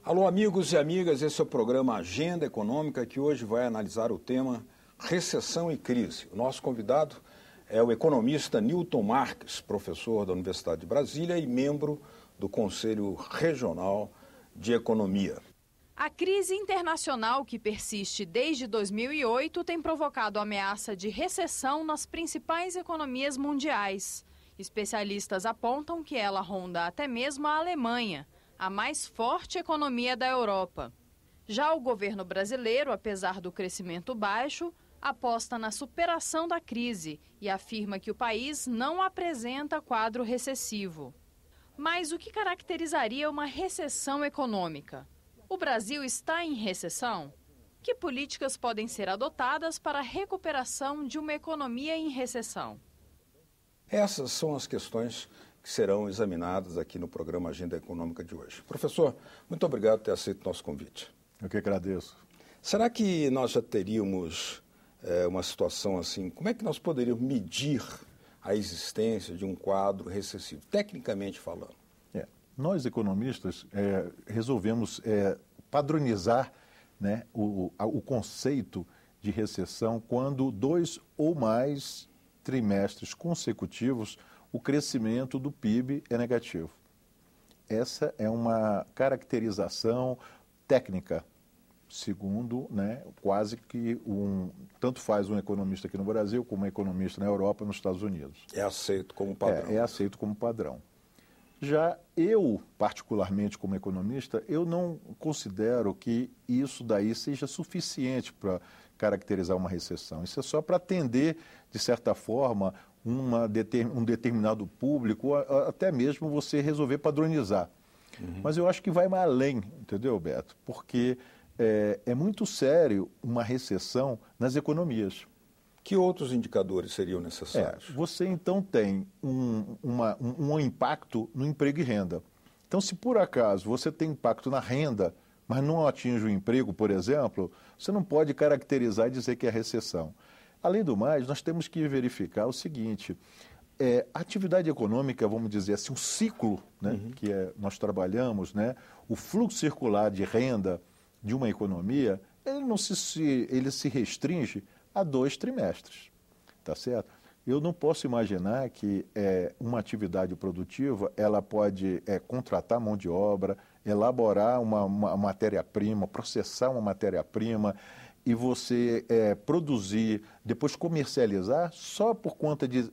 Alô, amigos e amigas, esse é o programa Agenda Econômica, que hoje vai analisar o tema recessão e crise. O nosso convidado é o economista Newton Marques, professor da Universidade de Brasília e membro do Conselho Regional de Economia. A crise internacional que persiste desde 2008 tem provocado ameaça de recessão nas principais economias mundiais. Especialistas apontam que ela ronda até mesmo a Alemanha, a mais forte economia da Europa. Já o governo brasileiro, apesar do crescimento baixo, aposta na superação da crise e afirma que o país não apresenta quadro recessivo. Mas o que caracterizaria uma recessão econômica? O Brasil está em recessão? Que políticas podem ser adotadas para a recuperação de uma economia em recessão? Essas são as questões que serão examinadas aqui no programa Agenda Econômica de hoje. Professor, muito obrigado por ter aceito o nosso convite. Eu que agradeço. Será que nós já teríamos uma situação assim? Como é que nós poderíamos medir a existência de um quadro recessivo, tecnicamente falando? Nós, economistas, resolvemos padronizar, né, o conceito de recessão quando 2 ou mais trimestres consecutivos o crescimento do PIB é negativo. Essa é uma caracterização técnica, segundo, né, quase que tanto faz um economista aqui no Brasil como um economista na Europa e nos Estados Unidos. É aceito como padrão. É aceito como padrão. Já eu, particularmente como economista, eu não considero que isso daí seja suficiente para caracterizar uma recessão. Isso é só para atender, de certa forma, um determinado público, ou até mesmo você resolver padronizar. Mas eu acho que vai mais além, entendeu, Beto? Porque é muito sério uma recessão nas economias. Que outros indicadores seriam necessários? Você então tem um impacto no emprego e renda. Então, se por acaso você tem impacto na renda, mas não atinge o emprego, por exemplo, você não pode caracterizar e dizer que é recessão. Além do mais, nós temos que verificar o seguinte, a atividade econômica, vamos dizer assim, um ciclo, né, que nós trabalhamos, né, o fluxo circular de renda de uma economia, ele se restringe a 2 trimestres, tá certo? Eu não posso imaginar que uma atividade produtiva, ela pode contratar mão de obra, elaborar uma matéria-prima, processar uma matéria-prima e você produzir, depois comercializar só por conta de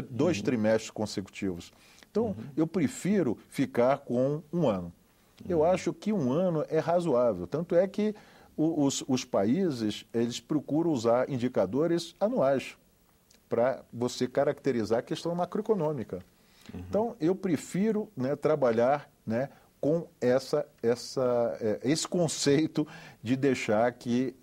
2 trimestres consecutivos. Então, eu prefiro ficar com 1 ano. Eu acho que 1 ano é razoável, tanto é que os países, eles procuram usar indicadores anuais para você caracterizar a questão macroeconômica. Então, eu prefiro, né, trabalhar, né, com esse conceito de deixar que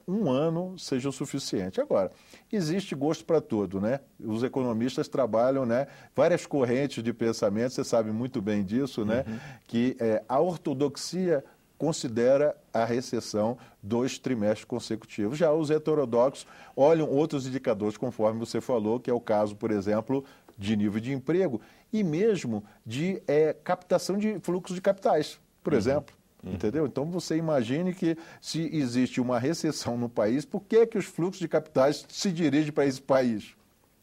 1 ano seja o suficiente. Agora, existe gosto para tudo, né? Os economistas trabalham, né, várias correntes de pensamento, você sabe muito bem disso, né? Que a ortodoxia considera a recessão 2 trimestres consecutivos. Já os heterodoxos olham outros indicadores, conforme você falou, que é o caso, por exemplo, de nível de emprego e mesmo de captação de fluxos de capitais, por exemplo. Entendeu? Então, você imagine que se existe uma recessão no país, por que os fluxos de capitais se dirigem para esse país?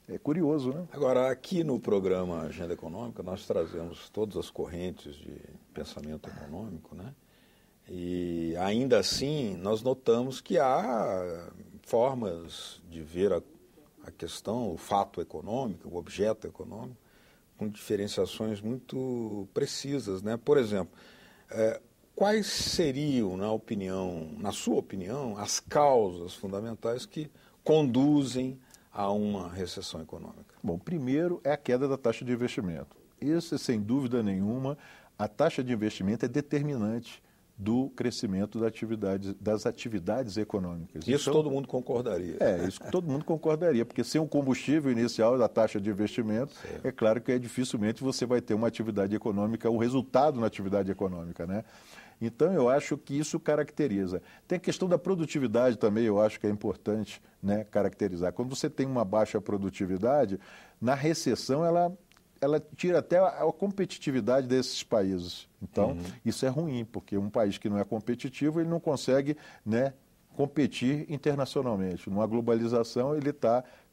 É curioso, né? Agora, aqui no programa Agenda Econômica, nós trazemos todas as correntes de pensamento econômico, né? E ainda assim, nós notamos que há formas de ver a questão, o fato econômico, o objeto econômico, com diferenciações muito precisas, né? Por exemplo, quais seriam, na sua opinião, as causas fundamentais que conduzem a uma recessão econômica? Bom, primeiro é a queda da taxa de investimento. Esse, sem dúvida nenhuma, a taxa de investimento é determinante do crescimento das atividades econômicas. Isso então, todo mundo concordaria. Isso todo mundo concordaria, porque sem o combustível inicial da taxa de investimento, é claro que dificilmente você vai ter uma atividade econômica, um resultado na atividade econômica, né? Então, eu acho que isso caracteriza. Tem a questão da produtividade também, eu acho que é importante, né, caracterizar. Quando você tem uma baixa produtividade, na recessão ela tira até a competitividade desses países. Então, isso é ruim, porque um país que não é competitivo, ele não consegue, né, competir internacionalmente. Numa globalização, ele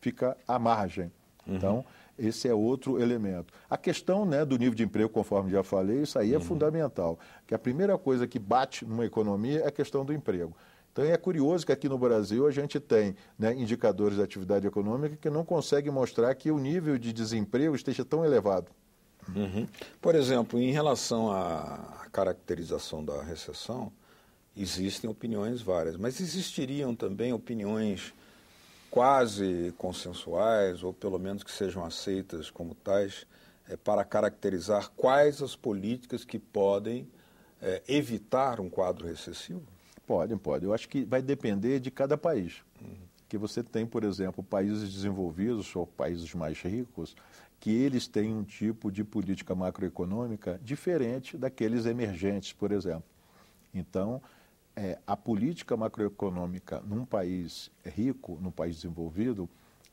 fica à margem. Então, esse é outro elemento. A questão, né, do nível de emprego, conforme já falei, isso aí é fundamental. Que a primeira coisa que bate numa economia é a questão do emprego. Então, é curioso que aqui no Brasil a gente tem, né, indicadores de atividade econômica que não conseguem mostrar que o nível de desemprego esteja tão elevado. Por exemplo, em relação à caracterização da recessão, existem opiniões várias, mas existiriam também opiniões quase consensuais, ou pelo menos que sejam aceitas como tais, para caracterizar quais as políticas que podem evitar um quadro recessivo? Pode. Eu acho que vai depender de cada país. Que você tem, por exemplo, países desenvolvidos ou países mais ricos, que eles têm um tipo de política macroeconômica diferente daqueles emergentes, por exemplo. Então, a política macroeconômica num país rico, num país desenvolvido,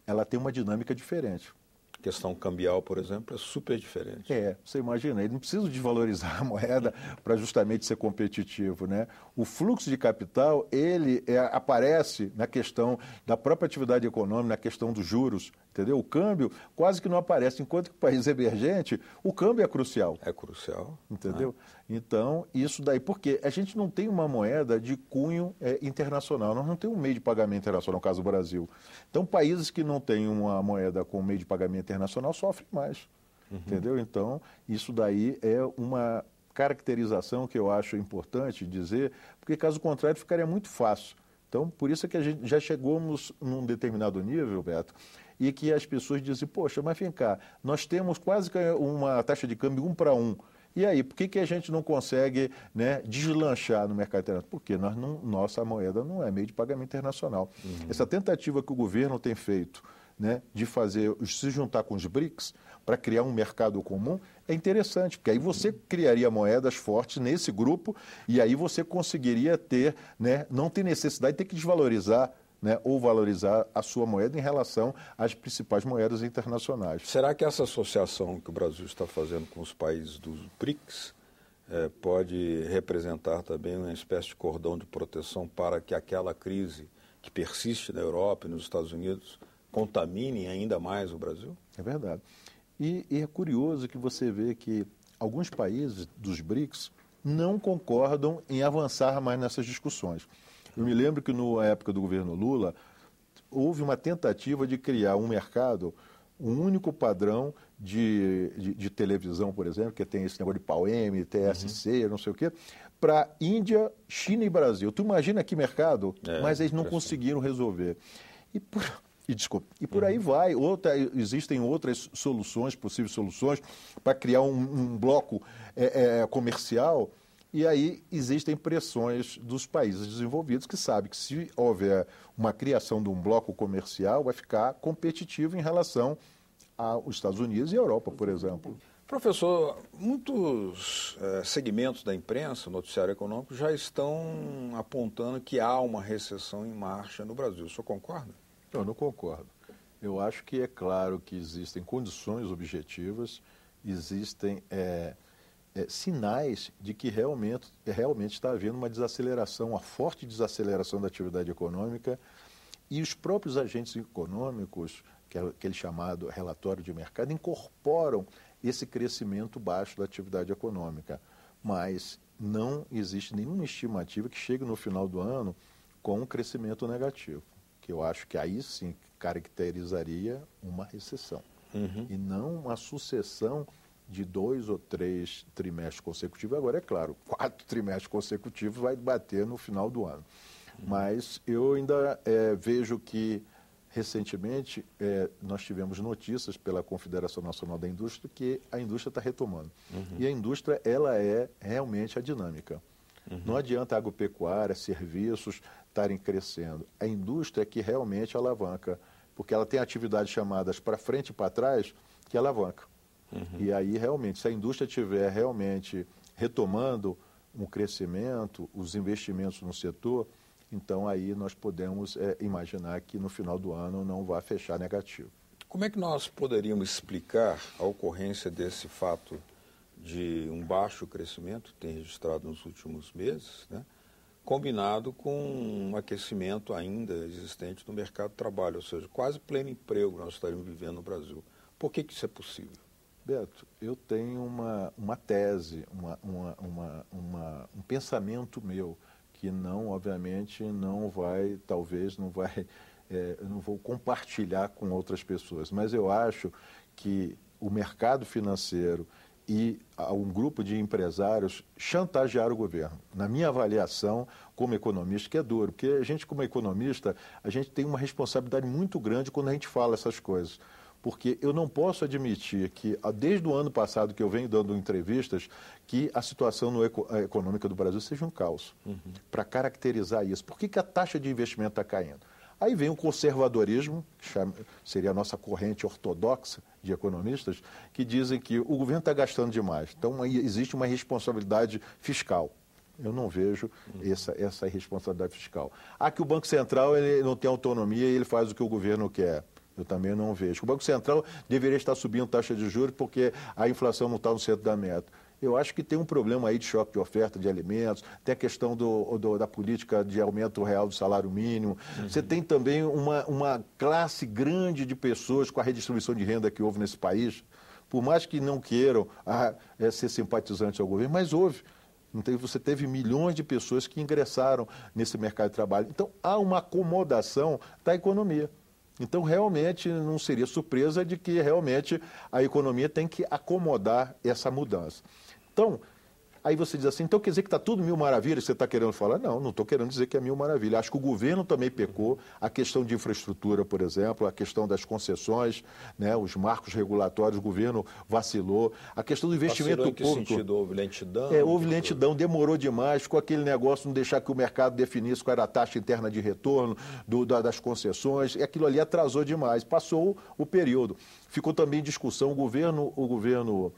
ela tem uma dinâmica diferente. A questão cambial, por exemplo, é super diferente. Você imagina, ele não precisa desvalorizar a moeda para justamente ser competitivo, né? O fluxo de capital, ele aparece na questão da própria atividade econômica, na questão dos juros, entendeu? O câmbio quase que não aparece, enquanto que o país emergente, o câmbio é crucial. É crucial. Entendeu? Então, isso daí, porque a gente não tem uma moeda de cunho internacional, nós não temos um meio de pagamento internacional, no caso do Brasil. Então, países que não têm uma moeda com meio de pagamento internacional sofrem mais, entendeu? Então, isso daí é uma caracterização que eu acho importante dizer, porque caso contrário ficaria muito fácil. Então, por isso é que a gente já chegamos num determinado nível, Beto, e que as pessoas dizem, poxa, mas vem cá, nós temos quase que uma taxa de câmbio 1 para 1. E aí, por que a gente não consegue, né, deslanchar no mercado internacional? Porque nossa moeda não é meio de pagamento internacional. Essa tentativa que o governo tem feito, né, de se juntar com os BRICS para criar um mercado comum é interessante, porque aí você criaria moedas fortes nesse grupo e aí você conseguiria ter, né, não ter necessidade de ter que desvalorizar, né, ou valorizar a sua moeda em relação às principais moedas internacionais. Será que essa associação que o Brasil está fazendo com os países dos BRICS pode representar também uma espécie de cordão de proteção para que aquela crise que persiste na Europa e nos Estados Unidos contamine ainda mais o Brasil? É verdade. E é curioso que você vê que alguns países dos BRICS não concordam em avançar mais nessas discussões. Eu me lembro que na época do governo Lula, houve uma tentativa de criar um mercado, um único padrão de televisão, por exemplo, que tem esse negócio de PAU-M, TSC, não sei o quê, para Índia, China e Brasil. Tu imagina que mercado? Mas eles não conseguiram resolver. E por aí vai. Existem outras soluções, possíveis soluções, para criar um bloco comercial. E aí existem pressões dos países desenvolvidos que sabem que se houver uma criação de um bloco comercial, vai ficar competitivo em relação aos Estados Unidos e à Europa, por exemplo. Professor, muitos segmentos da imprensa, noticiário econômico, já estão apontando que há uma recessão em marcha no Brasil. O senhor concorda? Eu não concordo. Eu acho que é claro que existem condições objetivas, existem sinais de que realmente está havendo uma desaceleração, uma forte desaceleração da atividade econômica, e os próprios agentes econômicos, que é aquele chamado relatório de mercado, incorporam esse crescimento baixo da atividade econômica. Mas não existe nenhuma estimativa que chegue no final do ano com um crescimento negativo, que eu acho que aí sim caracterizaria uma recessão, e não uma sucessão de 2 ou 3 trimestres consecutivos. Agora, é claro, 4 trimestres consecutivos vai bater no final do ano. Mas eu ainda vejo que, recentemente, nós tivemos notícias pela Confederação Nacional da Indústria que a indústria está retomando. E a indústria, ela é realmente a dinâmica. Não adianta agropecuária, serviços estarem crescendo. A indústria é que realmente alavanca, porque ela tem atividades chamadas para frente e para trás que alavanca. E aí, realmente, se a indústria estiver realmente retomando um crescimento, os investimentos no setor, então aí nós podemos imaginar que no final do ano não vai fechar negativo. Como é que nós poderíamos explicar a ocorrência desse fato de um baixo crescimento que tem registrado nos últimos meses, né, combinado com um aquecimento ainda existente no mercado de trabalho, ou seja, quase pleno emprego nós estaríamos vivendo no Brasil? Por que isso é possível? Beto, eu tenho uma tese, um pensamento meu, que não, obviamente, talvez não vai, eu não vou compartilhar com outras pessoas, mas eu acho que o mercado financeiro e um grupo de empresários chantagearam o governo. Na minha avaliação, como economista, que é duro, porque a gente, como economista, a gente tem uma responsabilidade muito grande quando a gente fala essas coisas. Porque eu não posso admitir que, desde o ano passado que eu venho dando entrevistas, que a situação econômica do Brasil seja um caos. Para caracterizar isso. Por que a taxa de investimento está caindo? Aí vem o conservadorismo, que seria a nossa corrente ortodoxa de economistas, que dizem que o governo está gastando demais. Então, existe uma responsabilidade fiscal. Eu não vejo essa irresponsabilidade fiscal. Que o Banco Central ele não tem autonomia e ele faz o que o governo quer. Eu também não vejo. O Banco Central deveria estar subindo taxa de juros porque a inflação não está no centro da meta. Eu acho que tem um problema aí de choque de oferta de alimentos, tem a questão da política de aumento real do salário mínimo. Você tem também uma classe grande de pessoas com a redistribuição de renda que houve nesse país, por mais que não queiram ser simpatizantes ao governo, mas houve. Então, você teve milhões de pessoas que ingressaram nesse mercado de trabalho. Então, há uma acomodação da economia. Então, realmente, não seria surpresa de que, realmente, a economia tem que acomodar essa mudança. Então, aí você diz assim, então quer dizer que está tudo mil maravilhas, você está querendo falar? Não, não estou querendo dizer que é mil maravilhas. Acho que o governo também pecou, a questão de infraestrutura, por exemplo, a questão das concessões, né, os marcos regulatórios, o governo vacilou, a questão do investimento público. Em que sentido? Houve lentidão? Houve lentidão, demorou demais, ficou aquele negócio de não deixar que o mercado definisse qual era a taxa interna de retorno das concessões, e aquilo ali atrasou demais, passou o período. Ficou também em discussão, o governo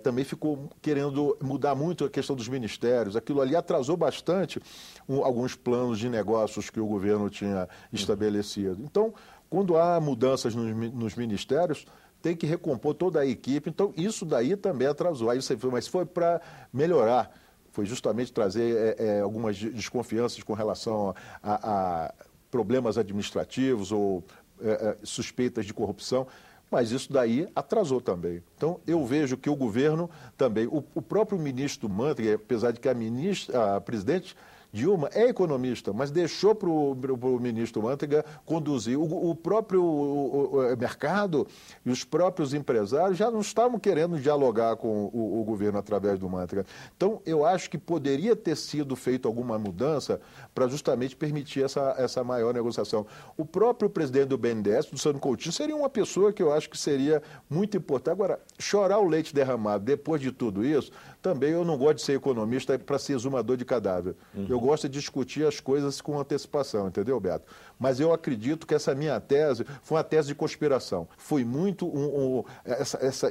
também ficou querendo mudar muito a questão dos ministérios. Aquilo ali atrasou bastante alguns planos de negócios que o governo tinha estabelecido. Então, quando há mudanças nos ministérios, tem que recompor toda a equipe. Então, isso daí também atrasou. Aí mas foi para melhorar. Foi justamente trazer algumas desconfianças com relação a problemas administrativos ou suspeitas de corrupção. Mas isso daí atrasou também. Então, eu vejo que o governo também, o próprio ministro Mantega, apesar de que a presidente Dilma é economista, mas deixou para o ministro Mantega conduzir. O próprio mercado e os próprios empresários já não estavam querendo dialogar com o governo através do Mantega. Então, eu acho que poderia ter sido feita alguma mudança para justamente permitir essa maior negociação. O próprio presidente do BNDES, do Sandro Coutinho, seria uma pessoa que eu acho que seria muito importante. Agora, chorar o leite derramado depois de tudo isso, também eu não gosto de ser economista para ser exumador de cadáver. Eu gosto de discutir as coisas com antecipação, entendeu, Beto? Mas eu acredito que essa minha tese foi uma tese de conspiração. Foi muito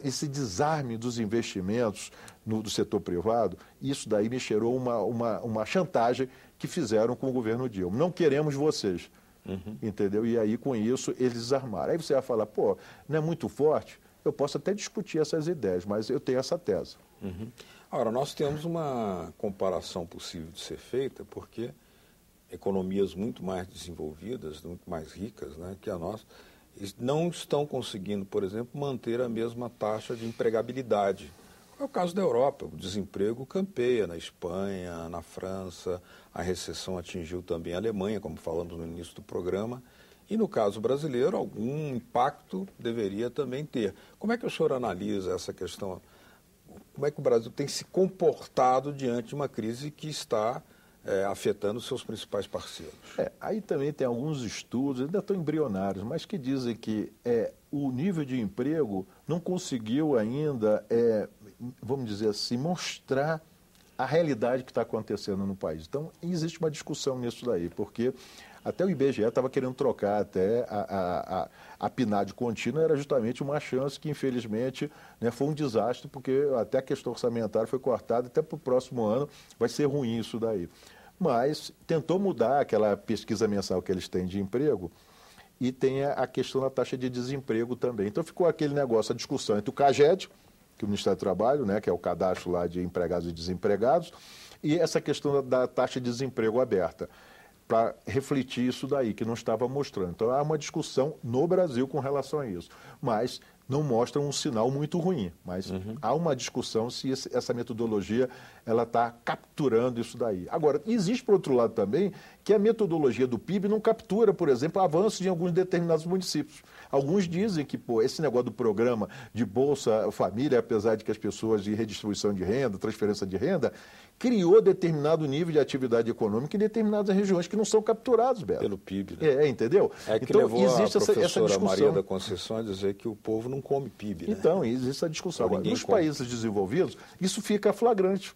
esse desarme dos investimentos do setor privado, isso daí me cheirou uma chantagem que fizeram com o governo Dilma. Não queremos vocês, entendeu? E aí, com isso, eles desarmaram. Aí você vai falar, pô, não é muito forte? Eu posso até discutir essas ideias, mas eu tenho essa tese. Agora, nós temos uma comparação possível de ser feita, porque economias muito mais desenvolvidas, muito mais ricas, né, que a nossa, não estão conseguindo, por exemplo, manter a mesma taxa de empregabilidade. É o caso da Europa, o desemprego campeia na Espanha, na França, a recessão atingiu também a Alemanha, como falamos no início do programa, e no caso brasileiro, algum impacto deveria também ter. Como é que o senhor analisa essa questão? Como é que o Brasil tem se comportado diante de uma crise que está afetando os seus principais parceiros? Aí também tem alguns estudos, ainda estão embrionários, mas que dizem que o nível de emprego não conseguiu ainda, vamos dizer assim, mostrar a realidade que está acontecendo no país. Então, existe uma discussão nisso daí, porque até o IBGE estava querendo trocar até a PNAD contínua, era justamente uma chance que, infelizmente, né, foi um desastre, porque até a questão orçamentária foi cortada, até para o próximo ano vai ser ruim isso daí. Mas tentou mudar aquela pesquisa mensal que eles têm de emprego e tem a questão da taxa de desemprego também. Então ficou aquele negócio, a discussão entre o CAGED, que é o Ministério do Trabalho, né, que é o cadastro lá de empregados e desempregados, e essa questão da taxa de desemprego aberta, para refletir isso daí, que não estava mostrando. Então há uma discussão no Brasil com relação a isso, mas não mostra um sinal muito ruim, mas há uma discussão se essa metodologia ela está capturando isso daí. Agora, existe, por outro lado, também que a metodologia do PIB não captura, por exemplo, avanços em alguns determinados municípios. Alguns dizem que esse negócio do programa de Bolsa Família, apesar de que as pessoas de redistribuição de renda, transferência de renda, criou determinado nível de atividade econômica em determinadas regiões que não são capturados, Beto. Pelo PIB, né? Entendeu? É que então, levou existe a professora essa discussão. Maria da Conceição a dizer que o povo não come PIB, né? Então, existe essa discussão. Agora, nos países desenvolvidos, isso fica flagrante.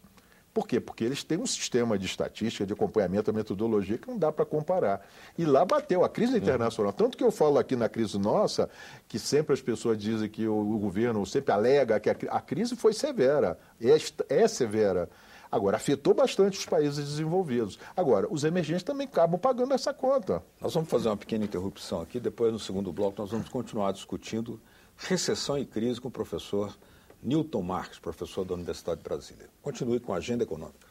Por quê? Porque eles têm um sistema de estatística, de acompanhamento, a metodologia que não dá para comparar. E lá bateu a crise internacional. Tanto que eu falo aqui na crise nossa, que sempre as pessoas dizem que o governo sempre alega que a crise foi severa, é severa. Agora, afetou bastante os países desenvolvidos. Agora, os emergentes também acabam pagando essa conta. Nós vamos fazer uma pequena interrupção aqui, depois no segundo bloco nós vamos continuar discutindo recessão e crise com o professor Newton Marques, professor da Universidade de Brasília. Continue com a Agenda Econômica.